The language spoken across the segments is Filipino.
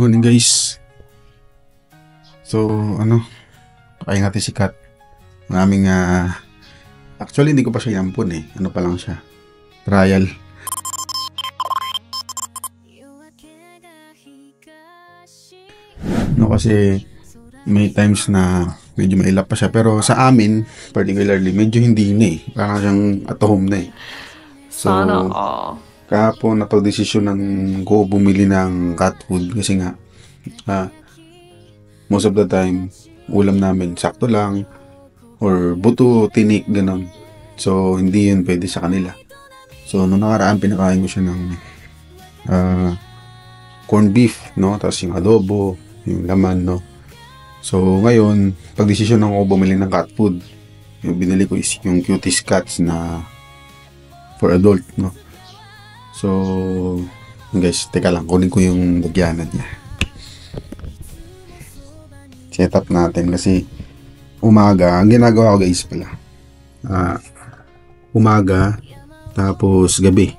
Morning guys. So, pakain natin si Kat. Ang aming, actually hindi ko pa siya yampon eh. Ano pa lang siya. Trial. No, kasi may times na medyo mailap pa siya. Pero sa amin, particularly, medyo hindi na eh. Parang siyang at home na eh. So, Sana all. kahapon napag-desisyon ng ko bumili ng cat food kasi nga, most of the time, ulam namin sakto lang or buto, tinik, ganon. So, hindi yun pwede sa kanila. So, nung nakaraan, pinakain ko siya ng corned beef, no? Tapos yung adobo, yung laman, no? So, ngayon, pag-desisyon ako bumili ng cat food. Yung binili ko is yung Cuties Cats na for adult, no? So, guys, teka lang, kunin ko yung lagyanan niya. Set up natin kasi umaga, ang ginagawa ko guys pala, umaga tapos gabi.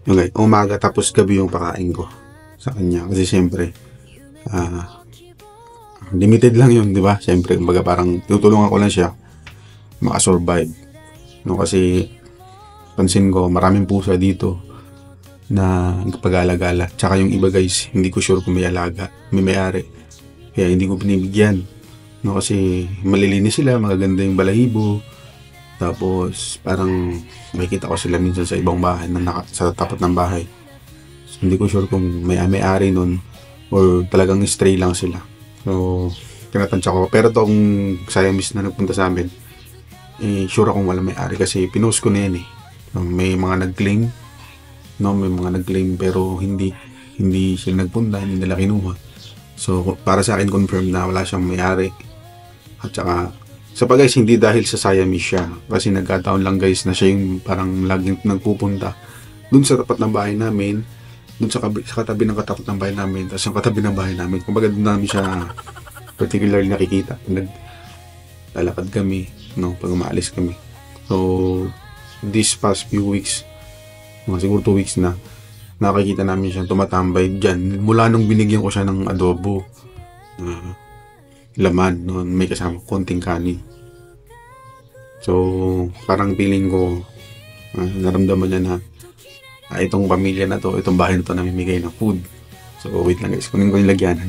Okay, umaga tapos gabi yung pakain ko sa kanya kasi siyempre limited lang yun, di ba? Siyempre, kumbaga parang tutulungan ko lang siya makasurvive, no? Kasi pansin ko maraming pusa dito na pag-alagala, tsaka yung iba guys hindi ko sure kung may alaga, may may-ari, kaya hindi ko binibigyan, no? Kasi malilinis sila, magaganda yung balahibo, tapos parang makikita ko sila minsan sa ibang bahay na sa tapat ng bahay. So, hindi ko sure kung may-ari nun or talagang stray lang sila. So, tinatansya ko. Pero tong Siamese na nagpunta sa amin, sure akong wala may-ari kasi pinost ko na yan eh. May mga nag-claim, no? May mga nag-claim pero hindi sila nagpunta, hindi nila kinuha. So, para sa akin confirm na wala siyang may-ari. At saka, sa pa guys, hindi dahil sa Siamese siya. Kasi nagkataon lang guys na siya yung parang laging nagpupunta dun sa tapat ng bahay namin, dun sa katabi ng katapat ng bahay namin, tapos yung katabi ng bahay namin. Kumbaga dun namin siya particularly nakikita. Naglalakad kami, no, pag umaalis kami. So, this past few weeks, mga siguro 2 weeks na, nakikita namin siya tumatambay dyan. Mula nung binigyan ko siya ng adobo, laman, no, may kasama konting kanin. So, parang feeling ko, naramdaman niya na itong pamilya na to, itong bahay na to namimigay ng food. So, wait lang guys, kunin ko yung lagyanan.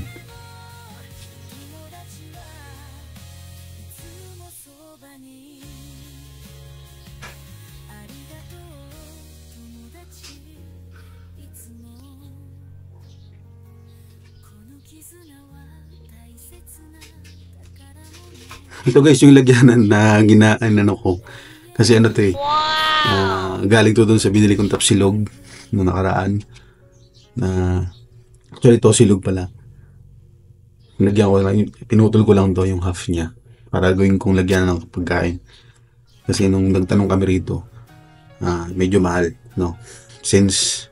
Ito guys, yung lagyanan na ginaanan ko. Kasi ano to eh, galing to dun sa binili kong tapsilog noong nakaraan. Actually, to silog pala. Lagyan ko lang, pinutol ko lang to yung half niya para gawin kong lagyan ng pagkain. Kasi nung nagtanong kami rito, medyo mahal, no? Since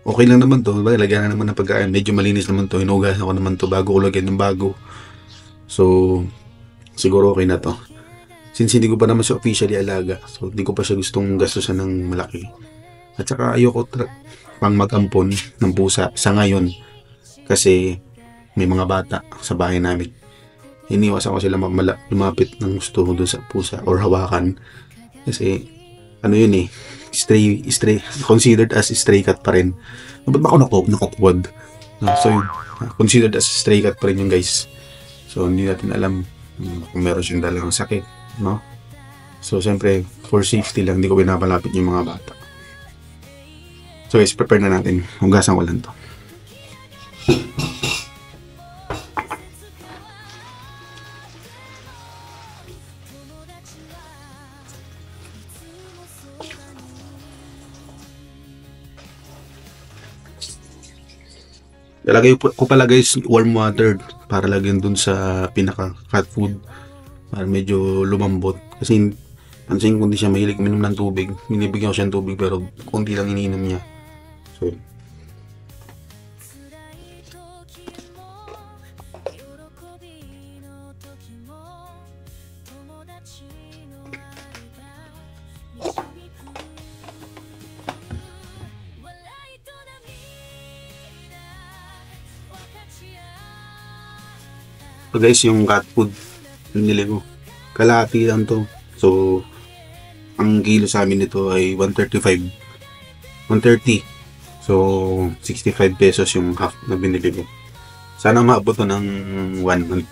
okay lang naman to, lagyan na naman ng pagkain, medyo malinis naman to, hinugasan ko naman to bago ko lagyan ng bago. So, siguro okay na to. Since hindi ko pa naman siya officially alaga, so hindi ko pa siya gustong gastusan ng malaki. At saka ayoko pang mag-ampon ng pusa sa ngayon kasi may mga bata sa bahay namin. Iniwasan ko sila lumapit ng gusto doon sa pusa or hawakan kasi ano yun eh, stray considered as stray cat pa rin. Ba't ba ako nakatwad? So yun, considered as stray cat pa rin yung guys. So hindi natin alam kung meron siyang dalang sakit, no? So siyempre for safety lang, hindi ko pinapalapit yung mga bata. So guys, prepare na natin. Hugasan ko lang to. Lalagay ko pala guys warm water para lagyan dun sa pinaka cat food para medyo lumambot. Kasi pansin ko hindi siya mahilig minom ng tubig. Binibigyan ko siya ng tubig pero konti lang iniinom niya. So, So guys, yung cat food, binili ko. Kalahati lang to. So, ang kilo sa amin nito ay 135. 130. So, 65 pesos yung half na binili ko. Sana maabot to ng 1 month.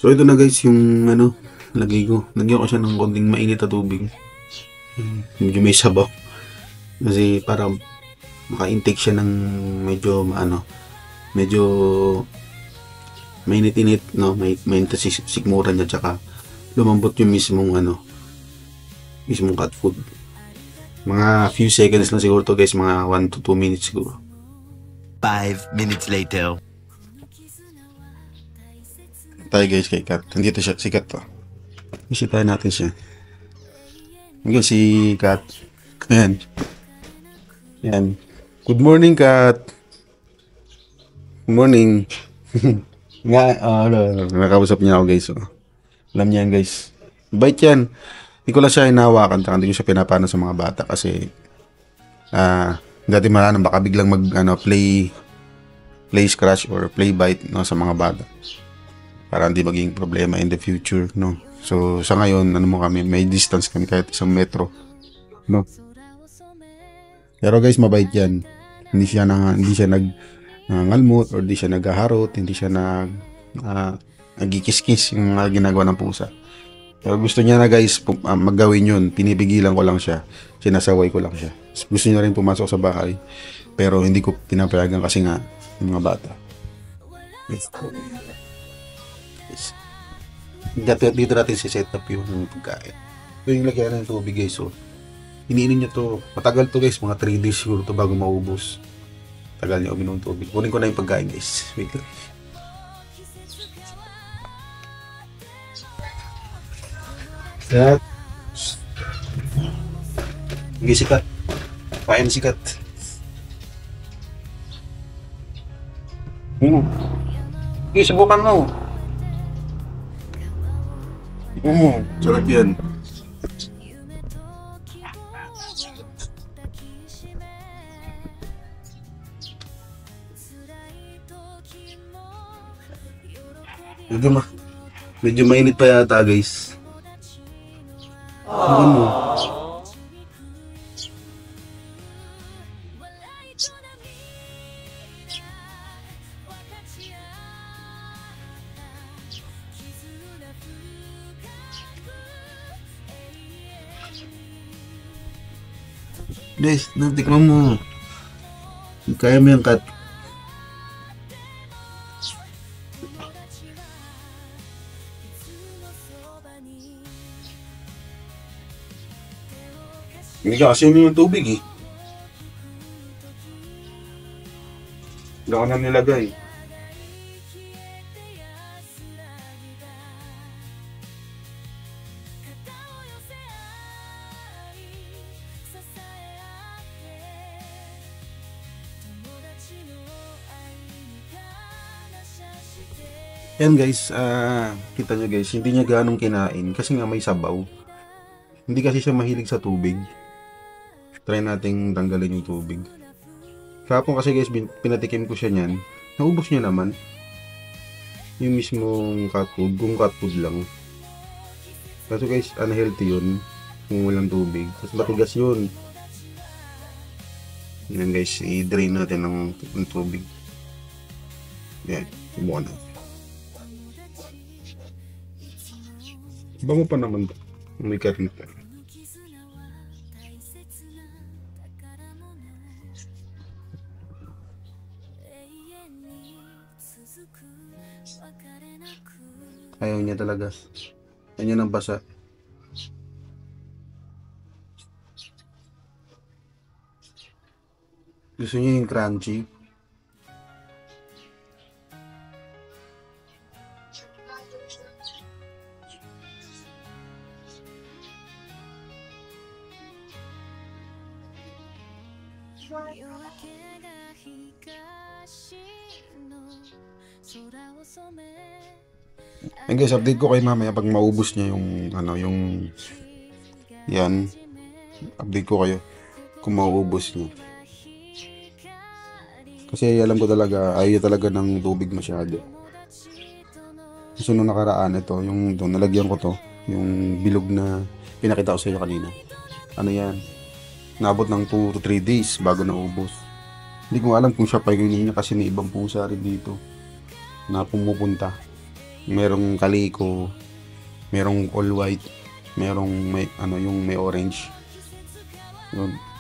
So ito na guys yung ano, lagay ko. Lagyan ko siya ng konting mainit na tubig. Medyo may sabaw. Kasi para maka-intake siya ng medyo medyo mainit-init, no? Mainit na sikmura niya, tsaka lumambot yung mismong cat food. Mga few seconds lang siguro to guys, mga 1 to 2 minutes siguro. 5 minutes later. Tayo guys kay Kat. Nandito siya, si Kat to. Bisitahin natin siya. Ngayon si Kat. Ayan. Ayan. Good morning, Kat. Good morning. Nga, nakausap niya ako guys. So. Alam niya yan guys. Bait yan. Hindi ko lang siya hinawakan. Hindi ko siya pinapano sa mga bata kasi dati maranang baka biglang play scratch or play bite, no, sa mga bata. Para hindi maging problema in the future, no. So sa ngayon, may distance kami kahit 1 metro, no. Pero guys, mabait yan. Hindi siya nangalmot or hindi siya naghaharot, hindi siya nagkikis-kis yung ginagawa ng pusa. Pero gusto niya na guys maggawin yun, pinipigilan ko lang siya, sinasaway ko lang siya. Gusto niya rin pumasok sa bahay, pero hindi ko pinapayagan kasi nga yung mga bata. Dito natin si-set up yung pagkain. Ito yung lagyan ng tubig guys. So, iniinin nyo to. Matagal to guys. Mga 3 days siguro to bago maubos. Tagal nyo uminom ng tubig. Kunin ko na yung pagkain guys. Wait lang. Kat. Hindi sikat. Pain sikat. Okay, subukan mo. Sarap yan. Medyo mainit pa yata guys. Subukan mo. Guys, natikman mo. Kaya mo yung Kat. Hindi ka kasi yung tubig eh. Hindi ako na nilagay. Yan guys, kita nyo guys, hindi niya ganong kinain kasi nga may sabaw. Hindi kasi siya mahilig sa tubig. Try nating tanggalin yung tubig. Kahapon kasi guys, pinatikim ko siya niyan. Naubos niya naman. Yung mismong cat food, kung cat food lang. Kaso guys, unhealthy yun. Kung walang tubig. Tapos matigas yun. Yan guys, i-drain natin ng tubig. Yan, subukan natin. Bango pa naman to. May karita. Ayaw niya talaga. Yan ang basa. Gusto niyo yung crunchy? And guys, update ko kayo mamaya pag maubos niya yung ano, yung yan. Update ko kayo kung maubos niya. Kasi alam ko talaga, ayaw talaga ng tubig masyado. So nung nakaraan ito, yung doon nalagyan ko to, yung bilog na pinakita ko sa inyo kanina. Ano yan? Nabot ng 2 to 3 days bago naubos. Hindi ko alam kung siya pa yung niya kasi may ibang pusa rin dito na pumupunta. Merong kaliko, merong all white, merong may ano yung may orange. Yun.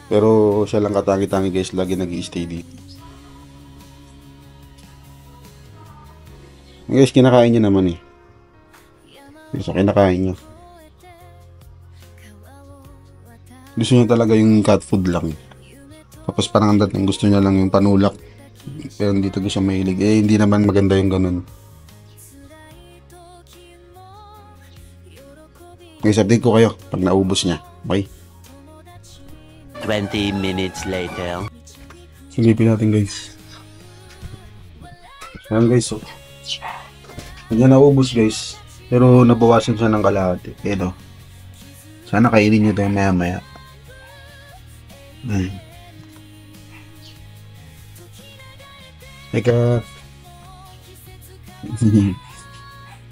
Pero siya lang katangi-tangi guys, lagi nag-i-stay dito. Guys, kinakain niya naman eh. Guys, kinakain niya. Gusto niya talaga yung cat food lang. Tapos parang ang gusto niya lang yung panulak. Pero hindi talaga siya mahilig. Eh, hindi naman maganda yung ganun. Guys, update ko kayo pag naubos niya. Okay? 20 minutes later. Silipin natin guys. Ayan guys, so. Hindi naubos guys. Pero nabawasan siya ng kalahati. Ito. Sana kainin nyo ito maya maya. Teka.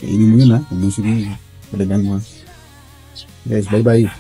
Kainin mo yun ha. Ubusin mo yun. Palitan mo. Guys, bye bye.